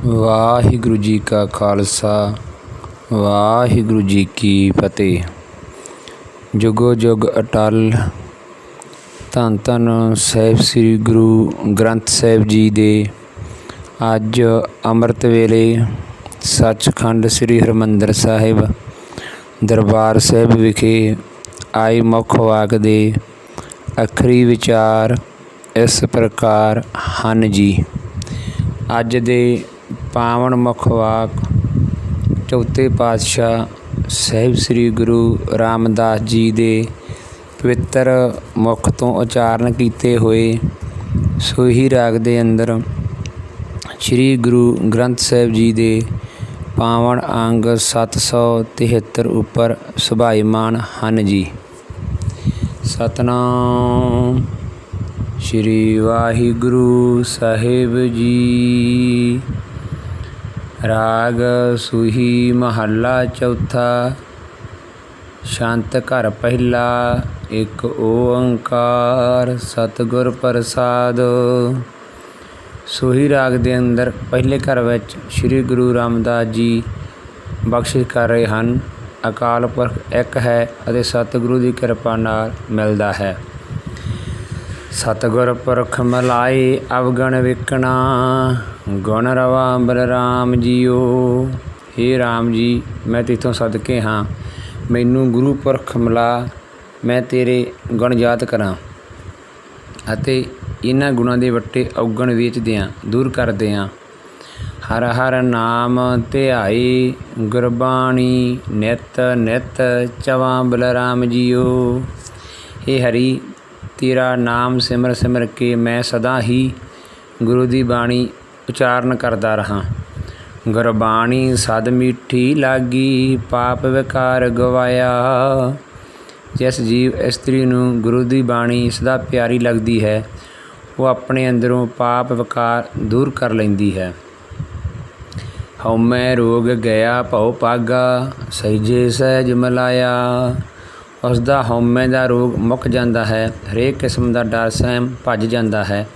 ਵਾਹਿਗੁਰੂ ਜੀ ਕਾ ਖਾਲਸਾ ਵਾਹਿਗੁਰੂ ਜੀ ਕੀ ਫਤਿਹ। ਜੁਗੋ ਜੁਗ ਅਟਲ ਧੰਨ ਧੰਨ ਸਾਹਿਬ ਸ੍ਰੀ ਗੁਰੂ ਗ੍ਰੰਥ ਸਾਹਿਬ ਜੀ ਦੇ ਅੱਜ ਅੰਮ੍ਰਿਤ ਵੇਲੇ ਸੱਚਖੰਡ ਸ੍ਰੀ ਹਰਿਮੰਦਰ ਸਾਹਿਬ ਦਰਬਾਰ ਸਾਹਿਬ ਵਿਖੇ ਆਏ ਮੁੱਖ ਵਾਕ ਦੇ ਅੱਖਰੀ ਵਿਚਾਰ ਇਸ ਪ੍ਰਕਾਰ ਹਨ ਜੀ। ਅੱਜ ਦੇ ਪਾਵਨ ਮੁੱਖ ਵਾਕ ਚੌਥੇ ਪਾਤਸ਼ਾਹ ਸਾਹਿਬ ਸ੍ਰੀ ਗੁਰੂ ਰਾਮਦਾਸ ਜੀ ਦੇ ਪਵਿੱਤਰ ਮੁਖ ਤੋਂ ਉਚਾਰਨ ਕੀਤੇ ਹੋਏ ਸੋਹੀ ਰਾਗ ਦੇ ਅੰਦਰ ਸ੍ਰੀ ਗੁਰੂ ਗ੍ਰੰਥ ਸਾਹਿਬ ਜੀ ਦੇ ਪਾਵਨ ਅੰਗ 773 ਉੱਪਰ ਸੁਭਾਈਮਾਨ ਹਨ ਜੀ। ਸਤਨਾਮ ਸ਼੍ਰੀ ਵਾਹਿਗੁਰੂ ਸਾਹਿਬ ਜੀ। ਰਾਗ ਸੂਹੀ ਮਹੱਲਾ ਚੌਥਾ। ਸ਼ੰਤ ਘਰ ਪਹਿਲਾ ਇੱਕ ਓੰਕਾਰ ਸਤਿਗੁਰ ਪ੍ਰਸਾਦ। ਸੂਹੀ ਰਾਗ ਦੇ ਅੰਦਰ ਪਹਿਲੇ ਘਰ ਵਿੱਚ ਸ੍ਰੀ ਗੁਰੂ ਰਾਮਦਾਸ ਜੀ ਬਖਸ਼ਿਸ਼ ਕਰ ਰਹੇ ਹਨ। ਅਕਾਲ ਪੁਰਖ ਇੱਕ ਹੈ ਅਤੇ ਸਤਿਗੁਰੂ ਦੀ ਕਿਰਪਾ ਨਾਲ ਮਿਲਦਾ ਹੈ। ਸਤਿਗੁਰ ਪੁਰਖ ਮਿਲਾਏ ਅਵਗਣ ਵਿਕਣਾ ਗੁਣ ਰਵਾ ਬਲਰਾਮ ਜੀਓ। ਹੇ ਰਾਮ ਜੀ, ਮੈਂ ਤੇਥੋਂ ਸਦਕੇ ਹਾਂ, ਮੈਨੂੰ ਗੁਰੂ ਪੁਰਖ ਮਿਲਾ, ਮੈਂ ਤੇਰੇ ਗੁਣ ਯਾਦ ਕਰਾਂ ਅਤੇ ਇਹਨਾਂ ਗੁਣਾਂ ਦੇ ਵੱਟੇ ਅਵਗਣ ਵੇਚਦਿਆਂ ਦੂਰ ਕਰਦਿਆਂ ਹਰ ਹਰ ਨਾਮ ਧਿਆਏ ਗੁਰਬਾਣੀ ਨਿਤ ਨਿਤ ਚਵਾਂ ਬਲਰਾਮ ਜੀਓ। ਹੇ ਹਰੀ, ਤੇਰਾ ਨਾਮ ਸਿਮਰ ਸਿਮਰ ਕੇ ਮੈਂ ਸਦਾ ਹੀ ਗੁਰੂ ਦੀ ਬਾਣੀ ਉਚਾਰਨ ਕਰਦਾ ਰਹਾਂ। ਗੁਰਬਾਣੀ ਸਦ ਮਿੱਠੀ ਲਾਗੀ ਪਾਪ ਵਿਕਾਰ ਗਵਾਇਆ। ਜਿਸ ਜੀਵ ਇਸਤਰੀ ਨੂੰ ਗੁਰੂ ਦੀ ਬਾਣੀ ਸਦਾ ਪਿਆਰੀ ਲੱਗਦੀ ਹੈ, ਉਹ ਆਪਣੇ ਅੰਦਰੋਂ ਪਾਪ ਵਿਕਾਰ ਦੂਰ ਕਰ ਲੈਂਦੀ ਹੈ। ਹਉਮੈ ਰੋਗ ਗਿਆ ਭਉ ਪਾਗਾ ਸਹਿਜੇ ਸਹਿਜ ਮਿਲਾਇਆ। ਉਸ ਦਾ ਹਉਮੈ ਦਾ ਰੋਗ ਮੁੱਕ ਜਾਂਦਾ ਹੈ, ਹਰੇਕ ਕਿਸਮ ਦਾ ਡਰ ਸਹਿਮ ਭੱਜ ਜਾਂਦਾ ਹੈ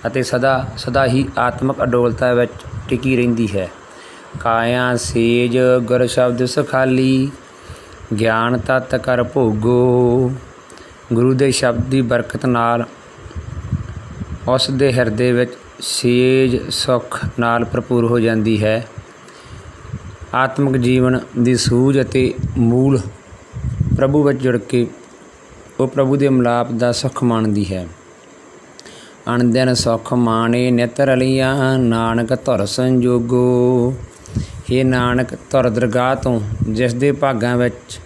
ਅਤੇ ਸਦਾ ਹੀ ਆਤਮਿਕ ਅਡੋਲਤਾ ਵਿੱਚ ਟਿਕੀ ਰਹਿੰਦੀ ਹੈ। ਕਾਇਆ ਸੇਜ ਗੁਰ ਸ਼ਬਦ ਸੁਖਾਲੀ ਗਿਆਨ ਤਤ ਕਰ ਭੋਗੋ। ਗੁਰੂ ਦੇ ਸ਼ਬਦ ਦੀ ਬਰਕਤ ਨਾਲ ਉਸ ਦੇ ਹਿਰਦੇ ਵਿੱਚ ਸੇਜ ਸੁੱਖ ਨਾਲ ਭਰਪੂਰ ਹੋ ਜਾਂਦੀ ਹੈ। ਆਤਮਿਕ ਜੀਵਨ ਦੀ ਸੂਝ ਅਤੇ ਮੂਲ ਪ੍ਰਭੂ ਵਿੱਚ ਜੁੜ ਕੇ ਉਹ ਪ੍ਰਭੂ ਦੇ ਮਿਲਾਪ ਦਾ ਸੁੱਖ ਮਾਣਦੀ ਹੈ। ਅਣਦਿਨ ਸੁੱਖ ਮਾਣੇ ਨਿਤ ਰਲੀਆਂ ਨਾਨਕ ਧੁਰ ਸੰਜੋਗੋ। ਇਹ ਨਾਨਕ ਧੁਰ ਦਰਗਾਹ ਤੋਂ ਜਿਸ ਦੇ ਭਾਗਾਂ ਵਿੱਚ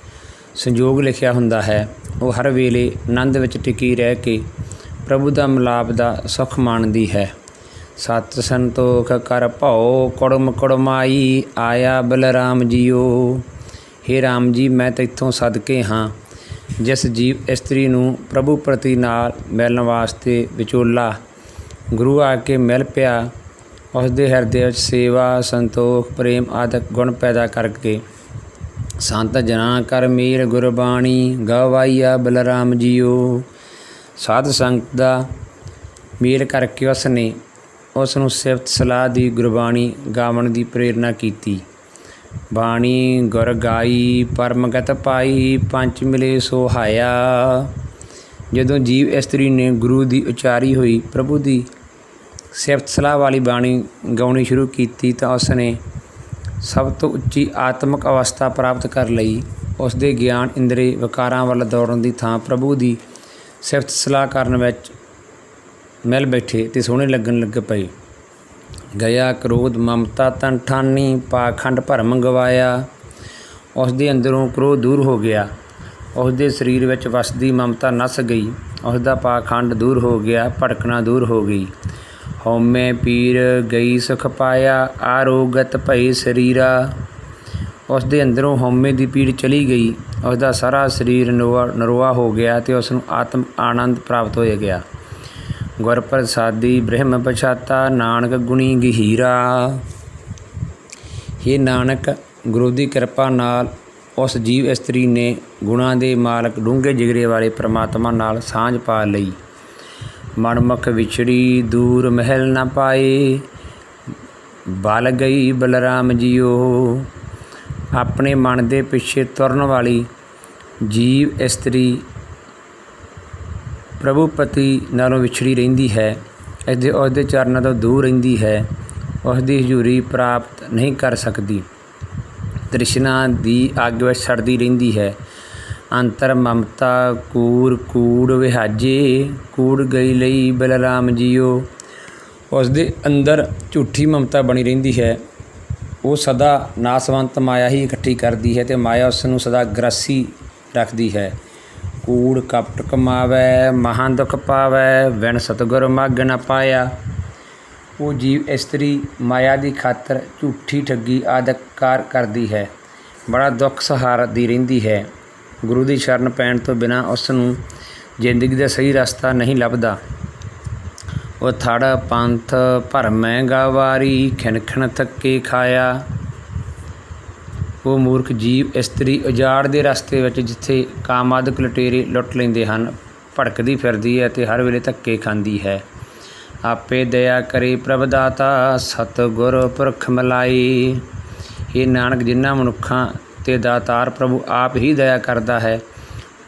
ਸੰਜੋਗ ਲਿਖਿਆ ਹੁੰਦਾ ਹੈ, ਉਹ ਹਰ ਵੇਲੇ ਆਨੰਦ ਵਿੱਚ ਟਿਕੀ ਰਹਿ ਕੇ ਪ੍ਰਭੂ ਦਾ ਮਿਲਾਪ ਦਾ ਸੁੱਖ ਮਾਣਦੀ ਹੈ। ਸਤ ਸੰਤੋਖ ਕਰ ਭਉ ਕੁੜਮ ਕੁੜਮਾਈ ਆਇਆ ਬਲਰਾਮ ਜੀਓ। ਹੇ ਰਾਮ ਜੀ, ਮੈਂ ਤੈਥੋਂ ਸਦਕੇ ਹਾਂ, ਜਿਸ ਜੀਵ ਇਸਤਰੀ ਨੂੰ ਪ੍ਰਭੂ ਪ੍ਰਤੀ ਨਾਲ ਮਿਲਣ ਵਾਸਤੇ ਵਿਚੋਲਾ ਗੁਰੂ ਆ ਕੇ ਮਿਲ ਪਿਆ, ਉਸ ਦੇ ਹਿਰਦੇ ਵਿੱਚ ਸੇਵਾ ਸੰਤੋਖ ਪ੍ਰੇਮ ਆਦਿਕ ਗੁਣ ਪੈਦਾ ਕਰਕੇ ਸੰਤ ਜਨਾਂ ਕਰ ਮੇਰ ਗੁਰਬਾਣੀ ਗਵਾਈਆ ਬਲਰਾਮ ਜੀਓ। ਸਾਧ ਸੰਗਤ ਦਾ ਮੇਲ ਕਰਕੇ ਉਸ ਨੂੰ ਸਿਫਤ ਸਲਾਹ ਦੀ ਗੁਰਬਾਣੀ ਗਾਵਣ ਦੀ ਪ੍ਰੇਰਨਾ ਕੀਤੀ। ਬਾਣੀ ਗੁਰ ਗਾਈ ਪਰਮਗਤ ਪਾਈ ਪੰਚ ਮਿਲੇ ਸੋਹਾਇਆ। ਜਦੋਂ ਜੀਵ ਇਸਤਰੀ ਨੇ ਗੁਰੂ ਦੀ ਉਚਾਰੀ ਹੋਈ ਪ੍ਰਭੂ ਦੀ ਸਿਫਤ ਸਲਾਹ ਵਾਲੀ ਬਾਣੀ ਗਾਉਣੀ ਸ਼ੁਰੂ ਕੀਤੀ ਤਾਂ ਉਸ ਨੇ ਸਭ ਤੋਂ ਉੱਚੀ ਆਤਮਿਕ ਅਵਸਥਾ ਪ੍ਰਾਪਤ ਕਰ ਲਈ। ਉਸ ਦੇ ਗਿਆਨ ਇੰਦਰੀ ਵਿਕਾਰਾਂ ਵੱਲ ਦੌੜਨ ਦੀ ਥਾਂ ਪ੍ਰਭੂ ਦੀ ਸਿਫਤ ਸਲਾਹ ਕਰਨ ਵਿੱਚ ਮਿਲ ਬੈਠੇ ਅਤੇ ਸੋਹਣੇ ਲੱਗਣ ਲੱਗ ਪਏ। ਗਿਆ ਕ੍ਰੋਧ ਮਮਤਾ ਤਨ ਠਾਨੀ ਪਾਖੰਡ ਭਰਮ ਗਵਾਇਆ। ਉਸ ਦੇ ਅੰਦਰੋਂ ਕ੍ਰੋਧ ਦੂਰ ਹੋ ਗਿਆ, ਉਸ ਦੇ ਸਰੀਰ ਵਿੱਚ ਵਸਦੀ ਮਮਤਾ ਨੱਸ ਗਈ, ਉਸ ਦਾ ਪਾਖੰਡ ਦੂਰ ਹੋ ਗਿਆ, ਭਟਕਣਾ ਦੂਰ ਹੋ ਗਈ। ਹਉਮੈ ਪੀਰ ਗਈ ਸੁਖ ਪਾਇਆ ਆਰੋਗਤ ਭਈ ਸਰੀਰਾ। ਉਸ ਦੇ ਅੰਦਰੋਂ ਹਉਮੈ ਦੀ ਪੀੜ ਚਲੀ ਗਈ, ਉਸ ਦਾ ਸਾਰਾ ਸਰੀਰ ਨਰੋਆ ਹੋ ਗਿਆ ਅਤੇ ਉਸ ਨੂੰ ਆਤਮ ਆਨੰਦ ਪ੍ਰਾਪਤ ਹੋ ਗਿਆ। ਗੁਰ ਪ੍ਰਸਾਦੀ ਬ੍ਰਹਮ ਪਛਾਤਾ ਨਾਨਕ ਗੁਣੀ ਗਹੀਰਾ। ਇਹ ਨਾਨਕ, ਗੁਰੂ ਦੀ ਕਿਰਪਾ ਨਾਲ ਉਸ ਜੀਵ ਇਸਤਰੀ ਨੇ ਗੁਣਾਂ ਦੇ ਮਾਲਕ ਡੂੰਘੇ ਜਿਗਰੇ ਵਾਲੇ ਪਰਮਾਤਮਾ ਨਾਲ ਸਾਂਝ ਪਾ ਲਈ। ਮਨਮੁਖ ਵਿਛੜੀ ਦੂਰ ਮਹਿਲ ਨਾ ਪਾਏ ਬਲ ਗਈ ਬਲਰਾਮ ਜੀਓ। ਆਪਣੇ ਮਨ ਦੇ ਪਿੱਛੇ ਤੁਰਨ ਵਾਲੀ ਜੀਵ ਇਸਤਰੀ ਪ੍ਰਭੂ ਪਤੀ ਨਾਲੋਂ ਵਿਛੜੀ ਰਹਿੰਦੀ ਹੈ। ਉਸਦੇ ਚਰਨਾਂ ਤੋਂ ਦੂਰ ਰਹਿੰਦੀ ਹੈ। ਉਸਦੀ ਹਜ਼ੂਰੀ ਪ੍ਰਾਪਤ ਨਹੀਂ ਕਰ ਸਕਦੀ। ਤ੍ਰਿਸ਼ਨਾ ਦੀ ਅੱਗ ਵਿੱਚ ਸੜਦੀ ਰਹਿੰਦੀ ਹੈ। ਅੰਤਰ ਮਮਤਾ ਕੂੜ ਕੂੜ ਵਿਹਾਜੇ, ਕੂੜ ਗਈ ਲਈ ਬਲਰਾਮ ਜੀਓ। ਉਸਦੇ ਅੰਦਰ ਝੂਠੀ ਮਮਤਾ ਬਣੀ ਰਹਿੰਦੀ ਹੈ। ਉਹ ਸਦਾ ਨਾਸਵੰਤ ਮਾਇਆ ਹੀ ਇਕੱਠੀ ਕਰਦੀ ਹੈ ਅਤੇ ਮਾਇਆ ਉਸ ਨੂੰ ਸਦਾ ਗ੍ਰਾਸੀ ਰੱਖਦੀ ਹੈ। ਕੂੜ ਕਪਟ ਕਮਾਵੈ, ਮਹਾਂ ਦੁਖ ਪਾਵੈ, ਵਿਣ ਸਤਿਗੁਰ ਮੱਘ ਨ ਪਾਇਆ। ਉਹ ਜੀਵ ਇਸਤਰੀ ਮਾਇਆ ਦੀ ਖਾਤਰ ਝੂਠੀ ਠੱਗੀ ਆਦਿ ਕਾਰ ਕਰਦੀ ਹੈ, ਬੜਾ ਦੁੱਖ ਸਹਾਰਦੀ ਰਹਿੰਦੀ ਹੈ। ਗੁਰੂ ਦੀ ਸ਼ਰਨ ਪੈਣ ਤੋਂ ਬਿਨਾਂ ਉਸ ਨੂੰ ਜ਼ਿੰਦਗੀ ਦਾ ਸਹੀ ਰਸਤਾ ਨਹੀਂ ਲੱਭਦਾ। ਉਹ ਥੜ ਪੰਥ ਭਰਮੈ ਗਾਵਾਰੀ, ਖਿਣ ਖਿਣ ਥੱਕੇ ਖਾਇਆ। ਉਹ ਮੂਰਖ ਜੀਵ ਇਸਤਰੀ ਉਜਾੜ ਦੇ ਰਸਤੇ ਵਿੱਚ, ਜਿੱਥੇ ਕਾਮਾਦਿਕ ਲੁਟੇਰੇ ਲੁੱਟ ਲੈਂਦੇ ਹਨ, ਭੜਕਦੀ ਫਿਰਦੀ ਹੈ ਅਤੇ ਹਰ ਵੇਲੇ ਧੱਕੇ ਖਾਂਦੀ ਹੈ। ਆਪੇ ਦਇਆ ਕਰੇ ਪ੍ਰਭ ਦਾਤਾ, ਸਤਿਗੁਰ ਪੁਰਖ ਮਿਲਾਈ। ਇਹ ਨਾਨਕ, ਜਿਨ੍ਹਾਂ ਮਨੁੱਖਾਂ 'ਤੇ ਦਾਤਾਰ ਪ੍ਰਭੂ ਆਪ ਹੀ ਦਇਆ ਕਰਦਾ ਹੈ,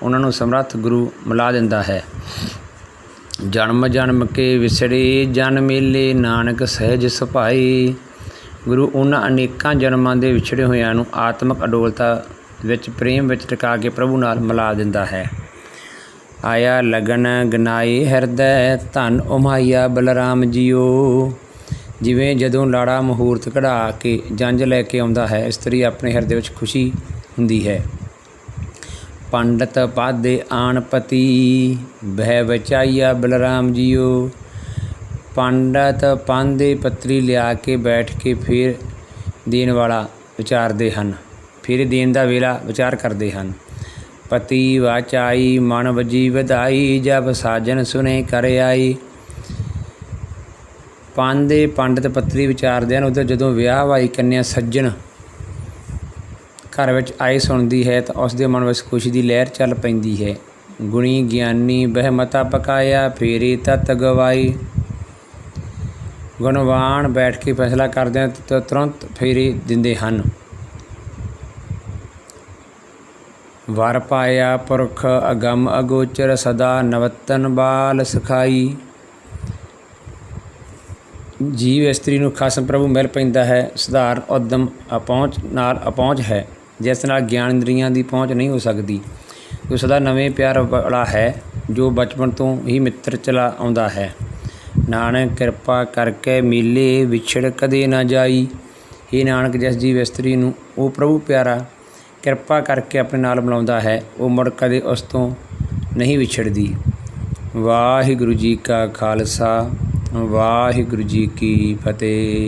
ਉਹਨਾਂ ਨੂੰ ਸਮਰੱਥ ਗੁਰੂ ਮਿਲਾ ਦਿੰਦਾ ਹੈ। ਜਨਮ ਜਨਮ ਕੇ ਵਿਛੜੇ ਜਨ ਮੇਲੇ, ਨਾਨਕ ਸਹਿਜ ਸੁਭਾਈ। ਗੁਰੂ ਉਹਨਾਂ ਅਨੇਕਾਂ ਜਨਮਾਂ ਦੇ ਵਿਛੜੇ ਹੋਇਆਂ ਨੂੰ ਆਤਮਿਕ ਅਡੋਲਤਾ ਵਿੱਚ, ਪ੍ਰੇਮ ਵਿੱਚ ਟਿਕਾ ਕੇ ਪ੍ਰਭੂ ਨਾਲ ਮਿਲਾ ਦਿੰਦਾ ਹੈ। ਆਇਆ ਲਗਨ ਗਨਾਏ ਹਿਰਦੈ, ਧਨ ਉਮਾਈਆ ਬਲਰਾਮ ਜੀਓ। ਜਿਵੇਂ ਜਦੋਂ ਲਾੜਾ ਮਹੂਰਤ ਕਢਾ ਕੇ ਜੰਝ ਲੈ ਕੇ ਆਉਂਦਾ ਹੈ, ਇਸਤਰੀ ਆਪਣੇ ਹਿਰਦੇ ਵਿੱਚ ਖੁਸ਼ੀ ਹੁੰਦੀ ਹੈ। ਪੰਡਤ ਪਾਦੇ ਆਣ ਪਤੀ, ਬਹਿ ਬਚਾਈਆ ਬਲਰਾਮ ਜੀਓ। ਪੰਡਤ ਪਾਂਦੇ ਪੱਤਰੀ ਲਿਆ ਕੇ ਬੈਠ ਕੇ ਫੇਰ ਦੇਣ ਵਾਲਾ ਵਿਚਾਰਦੇ ਹਨ, ਫੇਰ ਦੇਣ ਦਾ ਵੇਲਾ ਵਿਚਾਰ ਕਰਦੇ ਹਨ। ਪਤੀ ਵਾਚਾਈ ਮਨ ਵਜੀ ਵਧਾਈ, ਜਬ ਸਾਜਨ ਸੁਨੇ ਕਰ ਆਈ। ਪਾਂਦੇ ਪੰਡਤ ਪੱਤਰੀ ਵਿਚਾਰਦੇ ਹਨ। ਉਧਰ ਜਦੋਂ ਵਿਆਹ ਵਾਲੀ ਕੰਨਿਆ ਸੱਜਣ ਘਰ ਵਿੱਚ ਆਏ ਸੁਣਦੀ ਹੈ ਤਾਂ ਉਸ ਦੇ ਮਨ ਵਿੱਚ ਖੁਸ਼ੀ ਦੀ ਲਹਿਰ ਚੱਲ ਪੈਂਦੀ ਹੈ। ਗੁਣੀ ਗਿਆਨੀ ਬਹਿਮਤਾ ਪਕਾਇਆ, ਫੇਰੇ ਤਤ ਗਵਾਈ। ਗੁਣਵਾਨ ਬੈਠ ਕੇ ਫੈਸਲਾ ਕਰਦੇ ਹਨ ਤਾਂ ਤੁਰੰਤ ਫੇਰੇ ਦਿੰਦੇ ਹਨ। ਵਰ ਪਾਇਆ ਪੁਰਖ ਅਗਮ ਅਗੋਚਰ, ਸਦਾ ਨਵਤਨ ਬਾਲ ਸਿਖਾਈ। ਜੀਵ ਇਸਤਰੀ ਨੂੰ ਖਸਮ ਪ੍ਰਭੂ ਮਿਲ ਪੈਂਦਾ ਹੈ। ਸਧਾਰਨ ਉਦਮ ਅਪਹੁੰਚ ਨਾਲ ਅਪਹੁੰਚ ਹੈ, ਜਿਸ ਨਾਲ ਗਿਆਨ ਇੰਦਰੀਆਂ ਦੀ ਪਹੁੰਚ ਨਹੀਂ ਹੋ ਸਕਦੀ। ਉਹ ਸਦਾ ਨਵੇਂ ਪਿਆਰ ਵਾਲਾ ਹੈ, ਜੋ ਬਚਪਨ ਤੋਂ ਹੀ ਮਿੱਤਰ ਚਲਾ ਆਉਂਦਾ ਹੈ। ਨਾਨਕ ਕਿਰਪਾ ਕਰਕੇ ਮਿਲੇ, ਵਿਛੜ ਕਦੇ ਨਾ ਜਾਈ। ਇਹ ਨਾਨਕ, ਜਿਸ ਜੀਵ ਇਸਤਰੀ ਨੂੰ ਉਹ ਪ੍ਰਭੂ ਪਿਆਰਾ ਕਿਰਪਾ ਕਰਕੇ ਆਪਣੇ ਨਾਲ ਮਿਲਾਉਂਦਾ ਹੈ, ਉਹ ਮੁੜ ਕਦੇ ਉਸ ਤੋਂ ਨਹੀਂ ਵਿਛੜਦੀ। ਵਾਹਿਗੁਰੂ ਜੀ ਕਾ ਖਾਲਸਾ, ਵਾਹਿਗੁਰੂ ਜੀ ਕੀ ਫਤਿਹ।